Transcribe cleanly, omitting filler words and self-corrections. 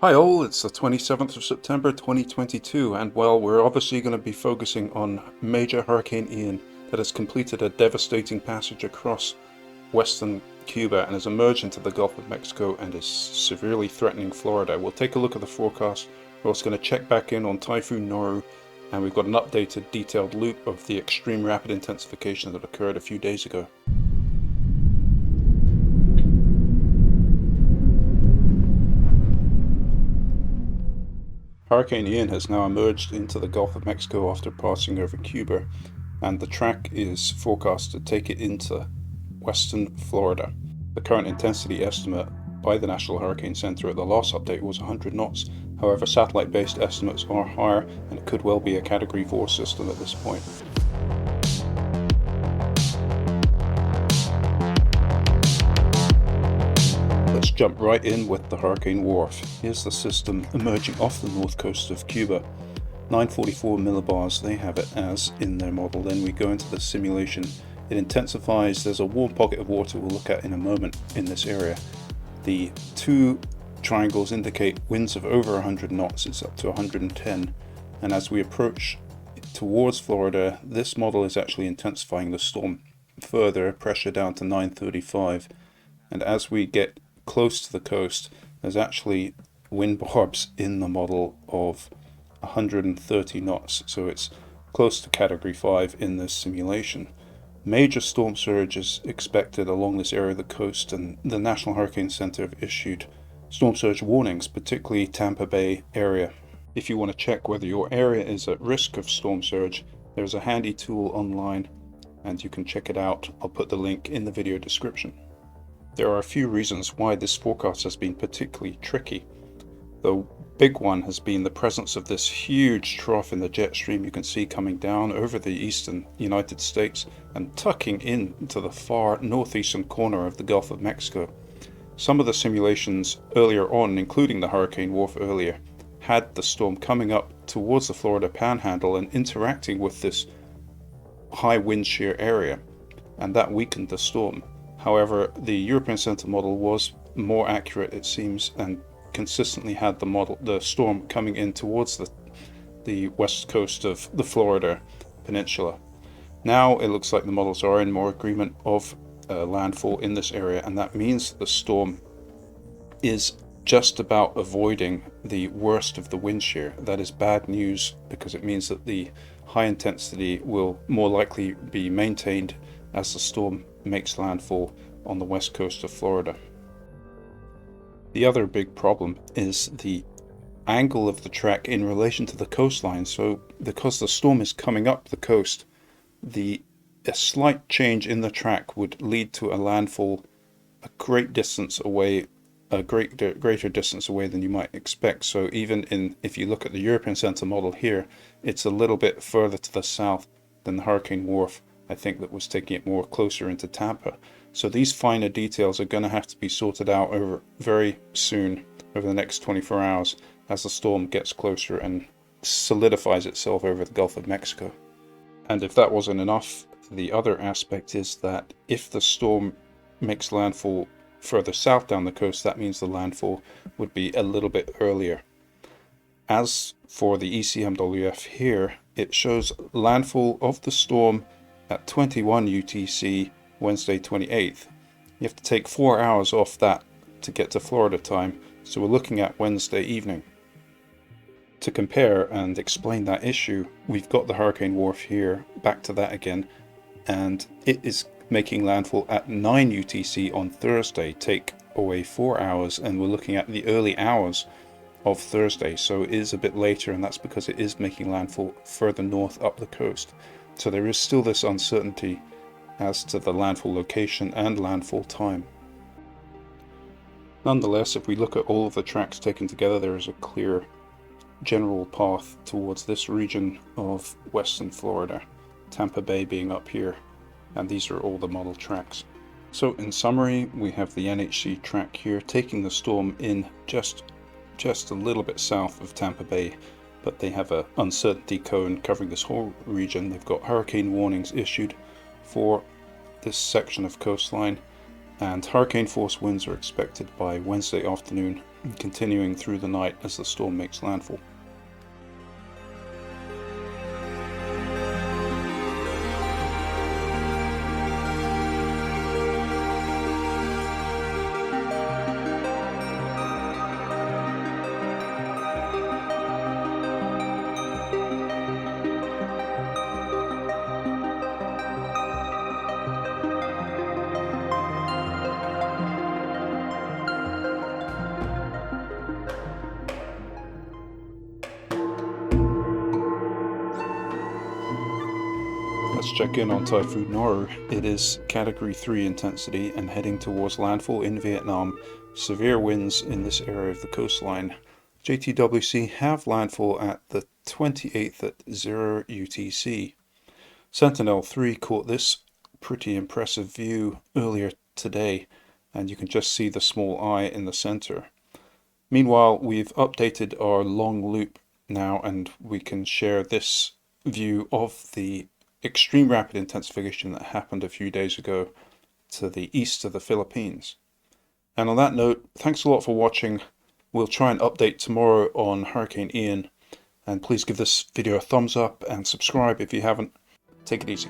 Hi all, it's the 27th of September 2022, and well, we're obviously going to be focusing on Major Hurricane Ian that has completed a devastating passage across western Cuba and has emerged into the Gulf of Mexico and is severely threatening Florida. We'll take a look at the forecast. We're also going to check back in on Typhoon Noru, and we've got an updated detailed loop of the extreme rapid intensification that occurred a few days ago. Hurricane Ian has now emerged into the Gulf of Mexico after passing over Cuba, and the track is forecast to take it into western Florida. The current intensity estimate by the National Hurricane Center at the last update was 100 knots. However, satellite-based estimates are higher, and it could well be a Category 4 system at this point. Let's jump right in with the hurricane wharf. Here's the system emerging off the north coast of Cuba. 944 millibars they have it as in their model. Then we go into the simulation. It intensifies. There's a warm pocket of water we'll look at in a moment in this area. The two triangles indicate winds of over 100 knots. It's up to 110. And as we approach towards Florida, this model is actually intensifying the storm further, pressure down to 935. And as we get close to the coast, there's actually wind barbs in the model of 130 knots, so it's close to Category 5 in this simulation. Major storm surge is expected along this area of the coast, and the National Hurricane Center have issued storm surge warnings, particularly Tampa Bay area. If you want to check whether your area is at risk of storm surge, there's a handy tool online and you can check it out. I'll put the link in the video description. There are a few reasons why this forecast has been particularly tricky. The big one has been the presence of this huge trough in the jet stream you can see coming down over the eastern United States and tucking into the far northeastern corner of the Gulf of Mexico. Some of the simulations earlier on, including the hurricane wharf earlier, had the storm coming up towards the Florida Panhandle and interacting with this high wind shear area, and that weakened the storm. However, the European Center model was more accurate, it seems, and consistently had the storm coming in towards the west coast of the Florida peninsula. Now it looks like the models are in more agreement of landfall in this area, and that means the storm is just about avoiding the worst of the wind shear. That is bad news because it means that the high intensity will more likely be maintained as the storm makes landfall on the west coast of Florida. The other big problem is the angle of the track in relation to the coastline. So because the storm is coming up the coast, a slight change in the track would lead to a landfall a greater distance away than you might expect. So if you look at the European Center model here, it's a little bit further to the south than the hurricane wharf, I think, that was taking it more closer into Tampa. So these finer details are going to have to be sorted out very soon, over the next 24 hours, as the storm gets closer and solidifies itself over the Gulf of Mexico. And if that wasn't enough, the other aspect is that if the storm makes landfall further south down the coast, that means the landfall would be a little bit earlier. As for the ECMWF here, it shows landfall of the storm at 21 UTC Wednesday 28th. You have to take 4 hours off that to get to Florida time, so we're looking at Wednesday evening. To compare and explain that issue, we've got the hurricane wharf here, back to that again, and it is making landfall at 9 UTC on Thursday. Take away 4 hours and we're looking at the early hours of Thursday, so it is a bit later, and that's because it is making landfall further north up the coast. So there is still this uncertainty as to the landfall location and landfall time. Nonetheless, if we look at all of the tracks taken together, there is a clear general path towards this region of western Florida, Tampa Bay being up here, and these are all the model tracks. So in summary, we have the NHC track here taking the storm in just a little bit south of Tampa Bay, but they have an uncertainty cone covering this whole region. They've got hurricane warnings issued for this section of coastline, and hurricane force winds are expected by Wednesday afternoon, and continuing through the night as the storm makes landfall. Let's check in on Typhoon Noru. It is Category 3 intensity and heading towards landfall in Vietnam. Severe winds in this area of the coastline. JTWC have landfall at the 28th at 0 UTC. Sentinel-3 caught this pretty impressive view earlier today, and you can just see the small eye in the center. Meanwhile, we've updated our long loop now, and we can share this view of the extreme rapid intensification that happened a few days ago to the east of the Philippines. And on that note, thanks a lot for watching. We'll try and update tomorrow on Hurricane Ian, and please give this video a thumbs up and subscribe if you haven't. Take it easy.